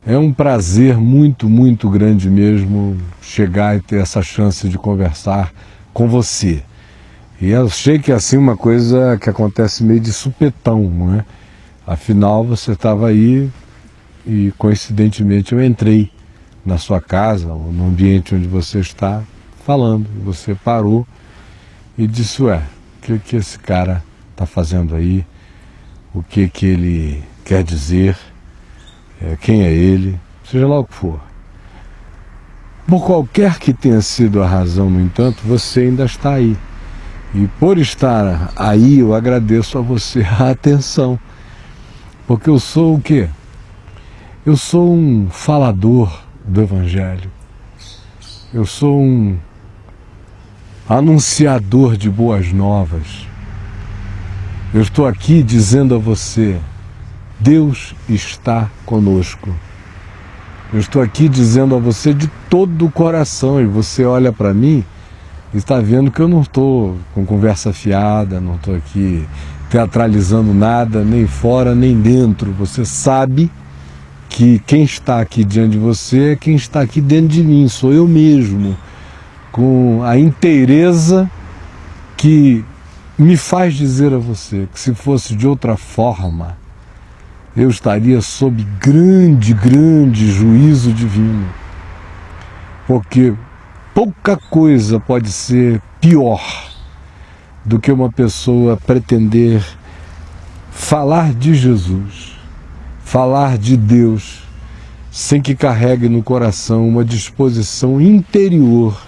É um prazer muito, muito grande mesmo chegar e ter essa chance de conversar com você. E eu achei que assim uma coisa que acontece meio de supetão, não é? Afinal, você estava aí e coincidentemente eu entrei na sua casa, ou no ambiente onde você está falando. Você parou e disse, ué, o que esse cara está fazendo aí? O que ele quer dizer? Quem é ele? Seja lá o que for. Por qualquer que tenha sido a razão, no entanto, você ainda está aí. E por estar aí, eu agradeço a você a atenção. Porque eu sou o quê? Eu sou um falador do Evangelho. Eu sou um anunciador de boas novas. Eu estou aqui dizendo a você, Deus está conosco. Eu estou aqui dizendo a você de todo o coração, e você olha para mim e está vendo que eu não estou com conversa fiada, não estou aqui teatralizando nada, nem fora nem dentro. Você sabe que quem está aqui diante de você é quem está aqui dentro de mim, sou eu mesmo, com a inteireza que me faz dizer a você que se fosse de outra forma, eu estaria sob grande, grande juízo divino. Porque pouca coisa pode ser pior do que uma pessoa pretender falar de Jesus, falar de Deus, sem que carregue no coração uma disposição interior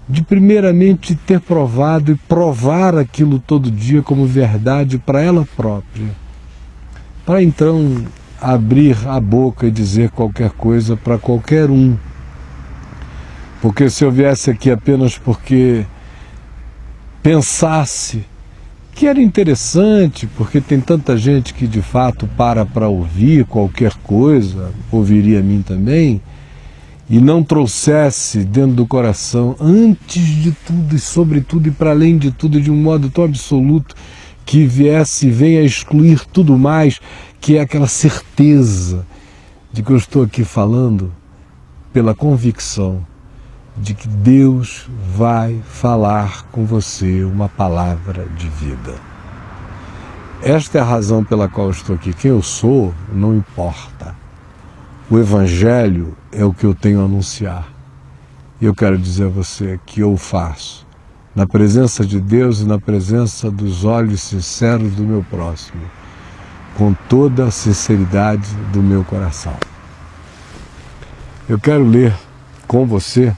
de primeiramente ter provado e provar aquilo todo dia como verdade para ela própria, para então abrir a boca e dizer qualquer coisa para qualquer um. Porque se eu viesse aqui apenas porque pensasse que era interessante, porque tem tanta gente que de fato para ouvir qualquer coisa, ouviria a mim também, e não trouxesse dentro do coração, antes de tudo e sobretudo e para além de tudo, de um modo tão absoluto, que viesse e venha excluir tudo mais, que é aquela certeza de que eu estou aqui falando pela convicção de que Deus vai falar com você uma palavra de vida. Esta é a razão pela qual eu estou aqui. Quem eu sou não importa. O Evangelho é o que eu tenho a anunciar. E eu quero dizer a você que eu faço na presença de Deus e na presença dos olhos sinceros do meu próximo, com toda a sinceridade do meu coração. Eu quero ler com você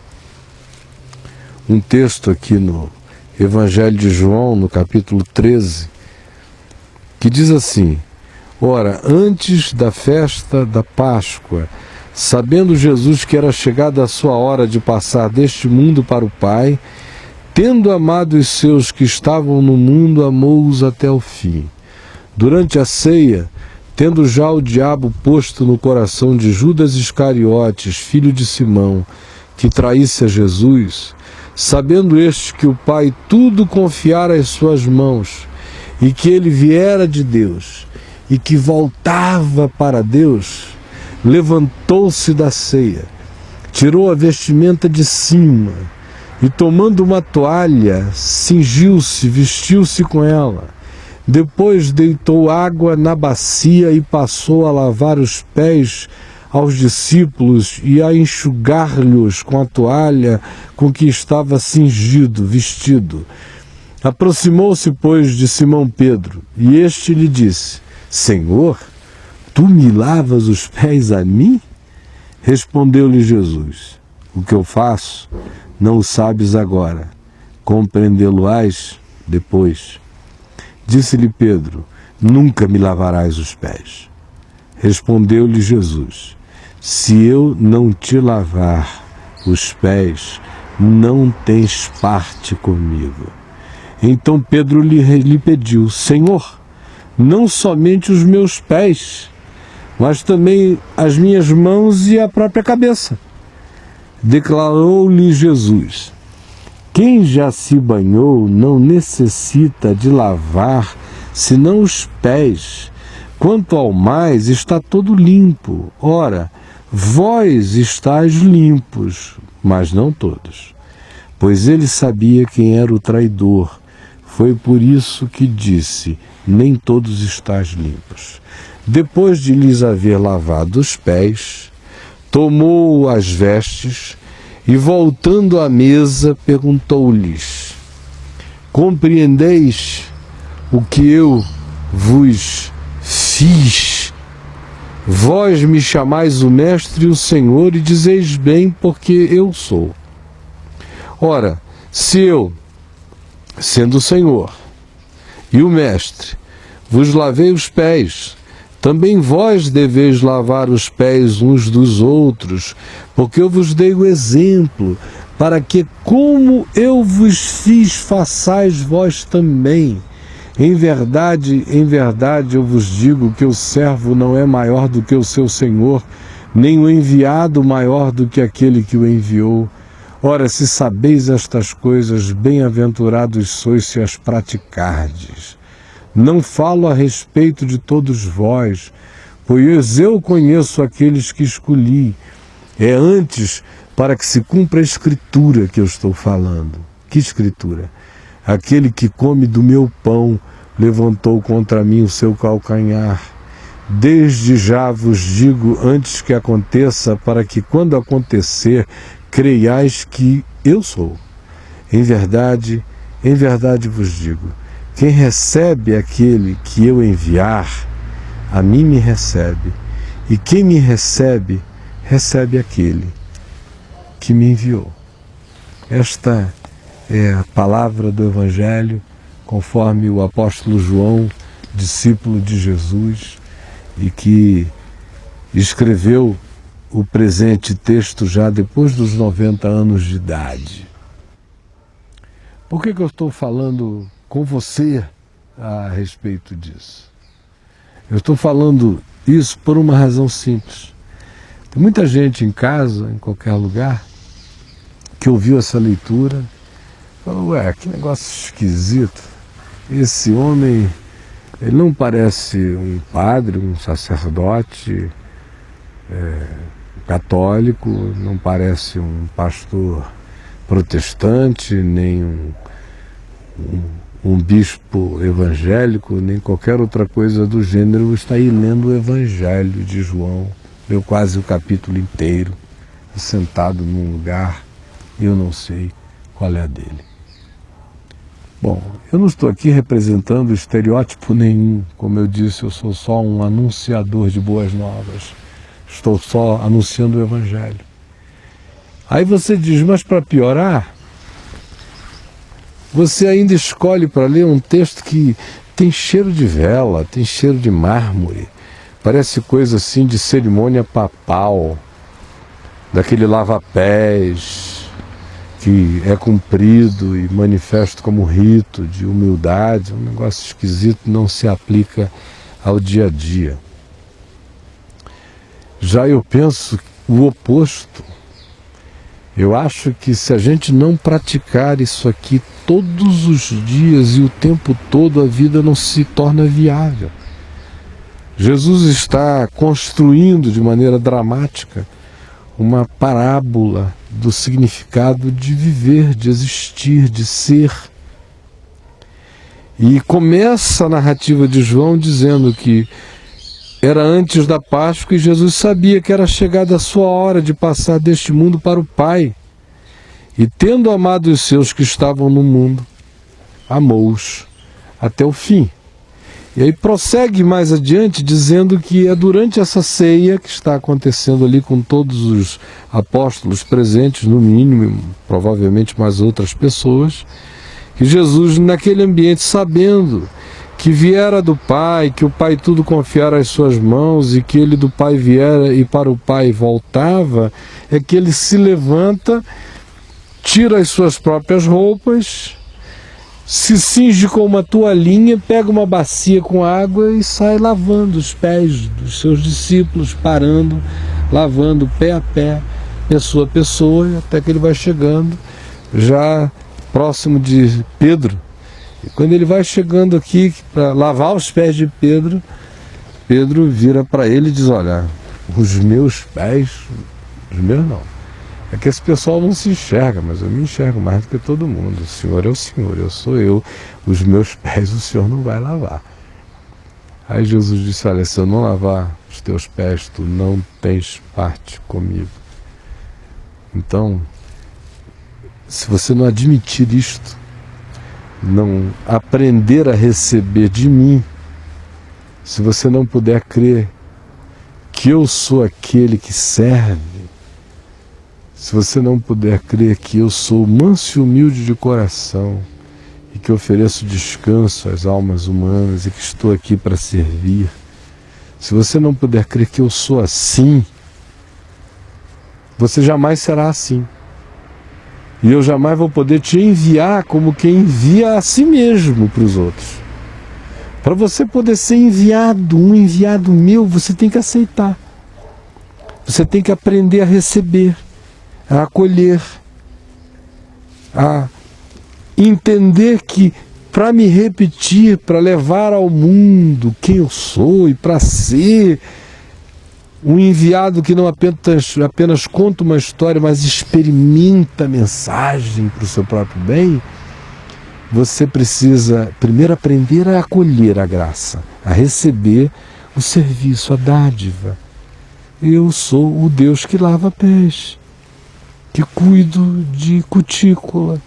um texto aqui no Evangelho de João, no capítulo 13, que diz assim: ora, antes da festa da Páscoa, sabendo Jesus que era chegada a sua hora de passar deste mundo para o Pai, tendo amado os seus que estavam no mundo, amou-os até o fim. Durante a ceia, tendo já o diabo posto no coração de Judas Iscariotes, filho de Simão, que traísse a Jesus, sabendo este que o Pai tudo confiara em suas mãos, e que ele viera de Deus, e que voltava para Deus, levantou-se da ceia, tirou a vestimenta de cima, e tomando uma toalha, cingiu-se, vestiu-se com ela. Depois deitou água na bacia e passou a lavar os pés aos discípulos e a enxugar-lhes com a toalha com que estava cingido, vestido. Aproximou-se, pois, de Simão Pedro, e este lhe disse: Senhor, tu me lavas os pés a mim? Respondeu-lhe Jesus: o que eu faço, não o sabes agora, compreendê-lo-ás depois. Disse-lhe Pedro: nunca me lavarás os pés. Respondeu-lhe Jesus: se eu não te lavar os pés, não tens parte comigo. Então Pedro lhe pediu: Senhor, não somente os meus pés, mas também as minhas mãos e a própria cabeça. Declarou-lhe Jesus: quem já se banhou não necessita de lavar senão os pés. Quanto ao mais, está todo limpo. Ora, vós estáis limpos, mas não todos. Pois ele sabia quem era o traidor. Foi por isso que disse, nem todos estáis limpos. Depois de lhes haver lavado os pés, tomou as vestes e, voltando à mesa, perguntou-lhes, compreendeis o que eu vos fiz? Vós me chamais o Mestre e o Senhor e dizeis bem, porque eu sou. Ora, se eu, sendo o Senhor e o Mestre, vos lavei os pés, também vós deveis lavar os pés uns dos outros, porque eu vos dei o exemplo, para que, como eu vos fiz, façais vós também. Em verdade, eu vos digo que o servo não é maior do que o seu senhor, nem o enviado maior do que aquele que o enviou. Ora, se sabeis estas coisas, bem-aventurados sois se as praticardes. Não falo a respeito de todos vós, pois eu conheço aqueles que escolhi. É antes para que se cumpra a Escritura que eu estou falando. Que Escritura? Aquele que come do meu pão levantou contra mim o seu calcanhar. Desde já vos digo antes que aconteça, para que quando acontecer, creiais que eu sou. Em verdade vos digo, quem recebe aquele que eu enviar, a mim me recebe. E quem me recebe, recebe aquele que me enviou. Esta é a palavra do Evangelho, conforme o apóstolo João, discípulo de Jesus, e que escreveu o presente texto já depois dos 90 anos de idade. Por que eu estou falando com você a respeito disso? Eu estou falando isso por uma razão simples. Tem muita gente em casa, em qualquer lugar, que ouviu essa leitura, falou, ué, que negócio esquisito. Esse homem, ele não parece um padre, um sacerdote católico, não parece um pastor protestante, nem um bispo evangélico, nem qualquer outra coisa do gênero. Está aí lendo o Evangelho de João, leu quase o capítulo inteiro, sentado num lugar, e eu não sei qual é a dele. Bom, eu não estou aqui representando estereótipo nenhum, como eu disse, eu sou só um anunciador de boas novas, estou só anunciando o Evangelho. Aí você diz, mas para piorar, você ainda escolhe para ler um texto que tem cheiro de vela, tem cheiro de mármore, parece coisa assim de cerimônia papal, daquele lava-pés, que é cumprido e manifesto como rito de humildade, um negócio esquisito, não se aplica ao dia a dia. Já eu penso o oposto. Eu acho que se a gente não praticar isso aqui todos os dias e o tempo todo, a vida não se torna viável. Jesus está construindo de maneira dramática uma parábola do significado de viver, de existir, de ser. E começa a narrativa de João dizendo que era antes da Páscoa e Jesus sabia que era chegada a sua hora de passar deste mundo para o Pai. E tendo amado os seus que estavam no mundo, amou-os até o fim. E aí prossegue mais adiante dizendo que é durante essa ceia que está acontecendo ali com todos os apóstolos presentes, no mínimo, provavelmente mais outras pessoas, que Jesus naquele ambiente, sabendo que viera do Pai, que o Pai tudo confiara às suas mãos e que ele do Pai viera e para o Pai voltava, é que ele se levanta, tira as suas próprias roupas, se cinge com uma toalhinha, pega uma bacia com água e sai lavando os pés dos seus discípulos, parando, lavando pé a pé, pessoa a pessoa, até que ele vai chegando já próximo de Pedro. E quando ele vai chegando aqui para lavar os pés de Pedro, Pedro vira para ele e diz, olha, os meus pés, os meus não. É que esse pessoal não se enxerga, mas eu me enxergo mais do que todo mundo. O Senhor é o Senhor, eu sou eu. Os meus pés o Senhor não vai lavar. Aí Jesus disse, olha, se eu não lavar os teus pés, tu não tens parte comigo. Então, se você não admitir isto, não aprender a receber de mim, se você não puder crer que eu sou aquele que serve, se você não puder crer que eu sou manso e humilde de coração e que ofereço descanso às almas humanas e que estou aqui para servir, se você não puder crer que eu sou assim, você jamais será assim. E eu jamais vou poder te enviar como quem envia a si mesmo para os outros. Para você poder ser enviado, um enviado meu, você tem que aceitar. Você tem que aprender a receber, a acolher, a entender que para me repetir, para levar ao mundo quem eu sou e para ser um enviado que não apenas conta uma história, mas experimenta a mensagem para o seu próprio bem, você precisa primeiro aprender a acolher a graça, a receber o serviço, a dádiva. Eu sou o Deus que lava pés, que cuido de cutícula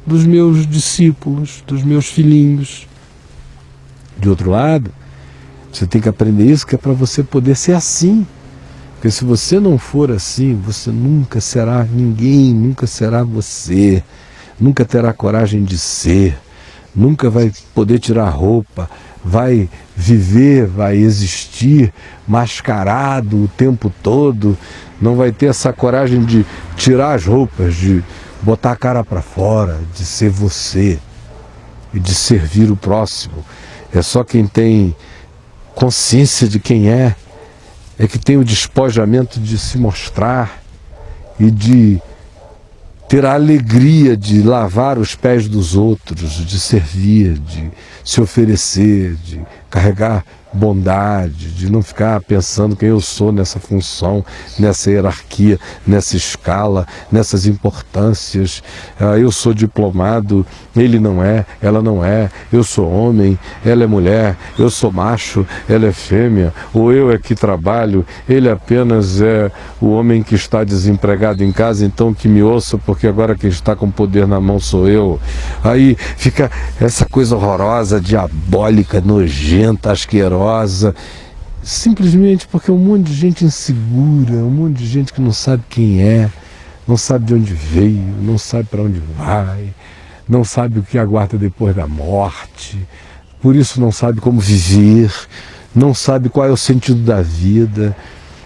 dos meus discípulos, dos meus filhinhos. De outro lado, você tem que aprender isso, que é para você poder ser assim. Porque se você não for assim, você nunca será ninguém, nunca será você, nunca terá coragem de ser, nunca vai poder tirar roupa, vai viver, vai existir mascarado o tempo todo, não vai ter essa coragem de tirar as roupas, de botar a cara para fora, de ser você e de servir o próximo. É só quem tem consciência de quem é que tem o despojamento de se mostrar e de ter a alegria de lavar os pés dos outros, de servir, de se oferecer, de carregar bondade, de não ficar pensando quem eu sou nessa função, nessa hierarquia, nessa escala, nessas importâncias. Eu sou diplomado, ele não é, ela não é, eu sou homem, ela é mulher, eu sou macho, ela é fêmea, ou eu é que trabalho, ele apenas é o homem que está desempregado em casa, então que me ouça, porque agora quem está com poder na mão sou eu. Aí fica essa coisa horrorosa, diabólica, nojenta, asquerosa, simplesmente porque um monte de gente insegura, um monte de gente que não sabe quem é, não sabe de onde veio, não sabe para onde vai, não sabe o que aguarda depois da morte, por isso não sabe como viver, não sabe qual é o sentido da vida,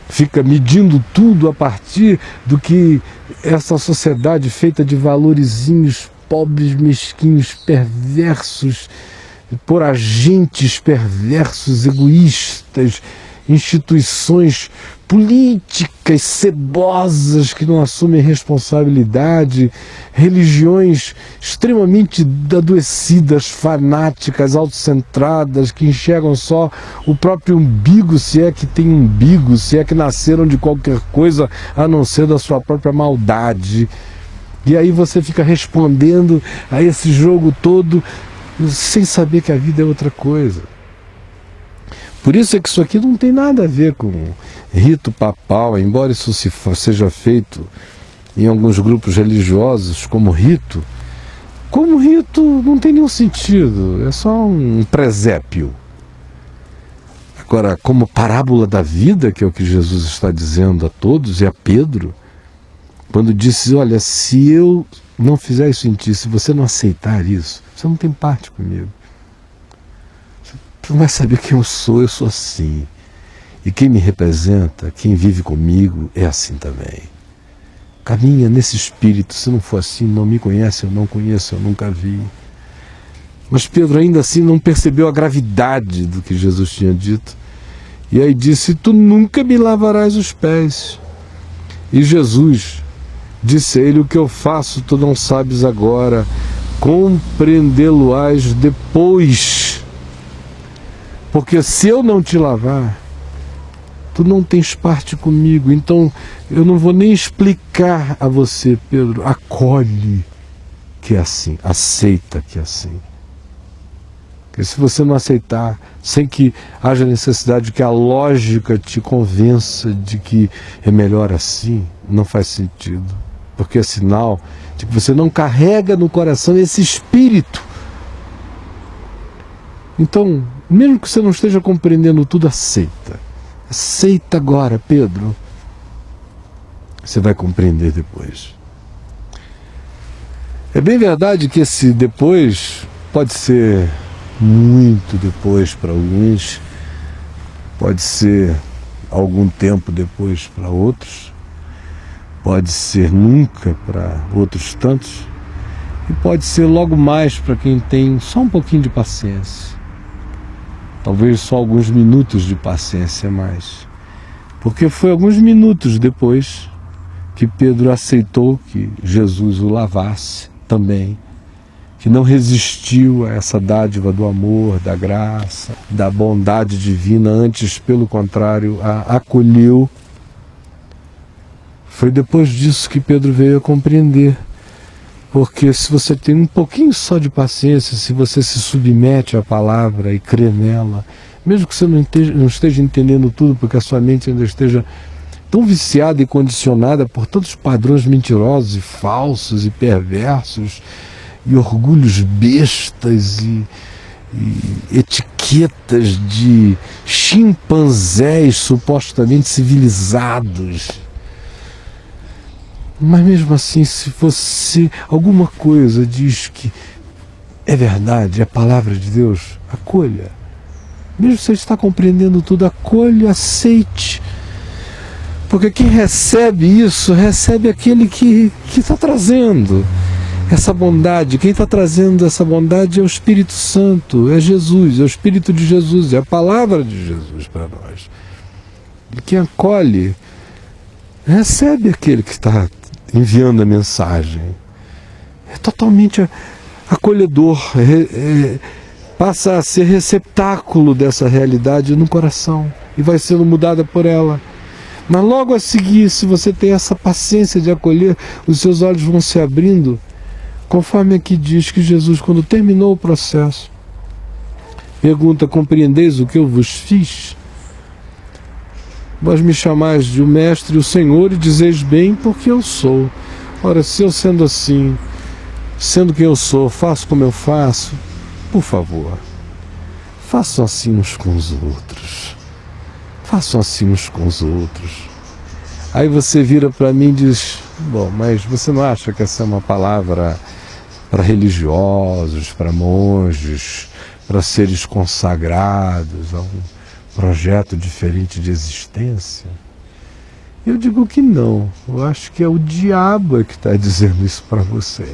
fica medindo tudo a partir do que essa sociedade feita de valorizinhos pobres, mesquinhos, perversos, por agentes perversos, egoístas, instituições políticas cebosas que não assumem responsabilidade, religiões extremamente adoecidas, fanáticas, autocentradas, que enxergam só o próprio umbigo, se é que tem umbigo, se é que nasceram de qualquer coisa a não ser da sua própria maldade. E aí você fica respondendo a esse jogo todo sem saber que a vida é outra coisa. Por isso é que isso aqui não tem nada a ver com rito papal, embora isso seja feito em alguns grupos religiosos como rito não tem nenhum sentido, é só um presépio. Agora, como parábola da vida, que é o que Jesus está dizendo a todos e a Pedro, quando disse, olha, se eu não fizer isso em ti, se você não aceitar isso, você não tem parte comigo. Você não vai saber quem eu sou assim. E quem me representa, quem vive comigo, é assim também. Caminha nesse espírito, se não for assim, não me conhece, eu não conheço, eu nunca vi. Mas Pedro ainda assim não percebeu a gravidade do que Jesus tinha dito. E aí disse, tu nunca me lavarás os pés. E Jesus disse a ele, o que eu faço tu não sabes agora, compreendê-lo-ás depois. Porque se eu não te lavar, tu tu não tens parte comigo, então eu não vou nem explicar a você, Pedro, acolhe que é assim, aceita que é assim. Porque se você não aceitar, sem que haja necessidade de que a lógica te convença de que é melhor assim, não faz sentido. Porque é sinal de que você não carrega no coração esse espírito. Então, mesmo que você não esteja compreendendo tudo, aceita. Aceita agora, Pedro. Você vai compreender depois. É bem verdade que esse depois pode ser muito depois para alguns, pode ser algum tempo depois para outros, pode ser nunca para outros tantos, e pode ser logo mais para quem tem só um pouquinho de paciência. Talvez só alguns minutos de paciência a mais. Porque foi alguns minutos depois que Pedro aceitou que Jesus o lavasse também, que não resistiu a essa dádiva do amor, da graça, da bondade divina, antes, pelo contrário, a acolheu. Foi depois disso que Pedro veio a compreender. Porque se você tem um pouquinho só de paciência, se você se submete à palavra e crê nela, mesmo que você não esteja entendendo tudo, porque a sua mente ainda esteja tão viciada e condicionada por tantos padrões mentirosos e falsos e perversos, e orgulhos bestas e etiquetas de chimpanzés supostamente civilizados. Mas mesmo assim, se você, alguma coisa diz que é verdade, é a palavra de Deus, acolha. Mesmo se você está compreendendo tudo, acolha, aceite. Porque quem recebe isso, recebe aquele que está trazendo essa bondade. Quem está trazendo essa bondade é o Espírito Santo, é Jesus, é o Espírito de Jesus, é a palavra de Jesus para nós. E quem acolhe, recebe aquele que está enviando a mensagem. É totalmente acolhedor, passa a ser receptáculo dessa realidade no coração e vai sendo mudada por ela. Mas logo a seguir, se você tem essa paciência de acolher, os seus olhos vão se abrindo, conforme aqui diz que Jesus, quando terminou o processo, pergunta: compreendeis o que eu vos fiz? Vós me chamais de o Mestre e o Senhor e dizeis bem, porque eu sou. Ora, se eu sendo assim, sendo quem eu sou, faço como eu faço, por favor, façam assim uns com os outros. Façam assim uns com os outros. Aí você vira para mim e diz: bom, mas você não acha que essa é uma palavra para religiosos, para monges, para seres consagrados a um projeto diferente de existência? Eu digo que não. Eu acho que é o diabo que está dizendo isso para você.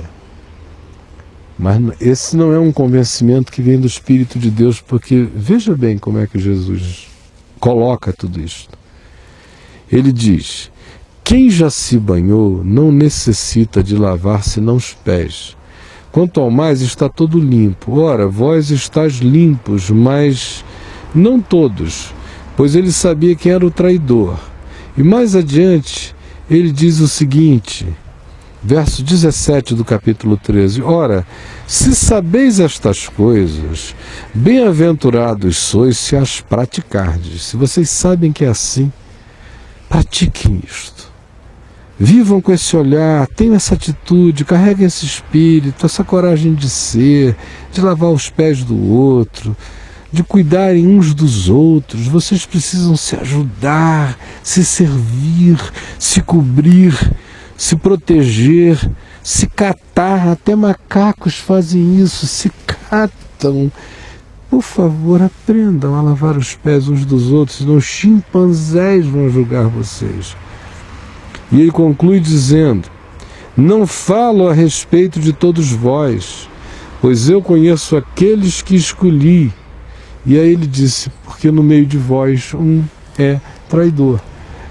Mas esse não é um convencimento que vem do Espírito de Deus, porque veja bem como é que Jesus coloca tudo isso. Ele diz: quem já se banhou não necessita de lavar senão os pés. Quanto ao mais, está todo limpo. Ora, vós estáis limpos, mas não todos, pois ele sabia quem era o traidor. E mais adiante, ele diz o seguinte, verso 17 do capítulo 13. Ora, se sabeis estas coisas, bem-aventurados sois se as praticardes. Se vocês sabem que é assim, pratiquem isto. Vivam com esse olhar, tenham essa atitude, carreguem esse espírito, essa coragem de ser, de lavar os pés do outro, de cuidarem uns dos outros. Vocês precisam se ajudar, se servir, se cobrir, se proteger, se catar. Até macacos fazem isso, se catam. Por favor, aprendam a lavar os pés uns dos outros, senão os chimpanzés vão julgar vocês. E ele conclui dizendo: não falo a respeito de todos vós, pois eu conheço aqueles que escolhi. E aí ele disse: porque no meio de vós um é traidor.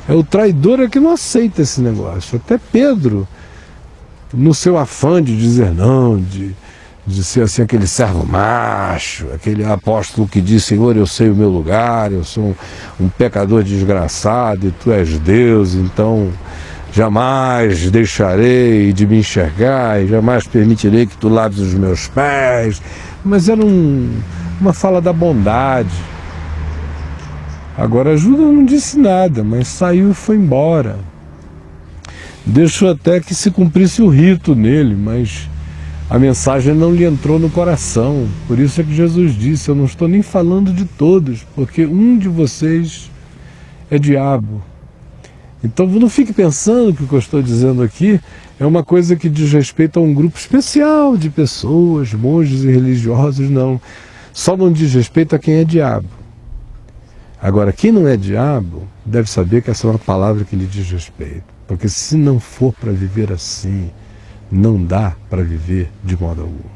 É o traidor que não aceita esse negócio. Até Pedro, no seu afã de dizer não, de de ser assim aquele servo macho, aquele apóstolo que diz: Senhor, eu sei o meu lugar, eu sou um pecador desgraçado e tu és Deus, então jamais deixarei de me enxergar e jamais permitirei que tu laves os meus pés. Mas era uma fala da bondade. Agora Judas não disse nada, mas saiu e foi embora. Deixou até que se cumprisse o rito nele, mas a mensagem não lhe entrou no coração. Por isso é que Jesus disse: eu não estou nem falando de todos, porque um de vocês é diabo. Então não fique pensando que o que eu estou dizendo aqui é uma coisa que diz respeito a um grupo especial de pessoas, monges e religiosos, não. Só não diz respeito a quem é diabo. Agora, quem não é diabo deve saber que essa é uma palavra que lhe diz respeito. Porque se não for para viver assim, não dá para viver de modo algum.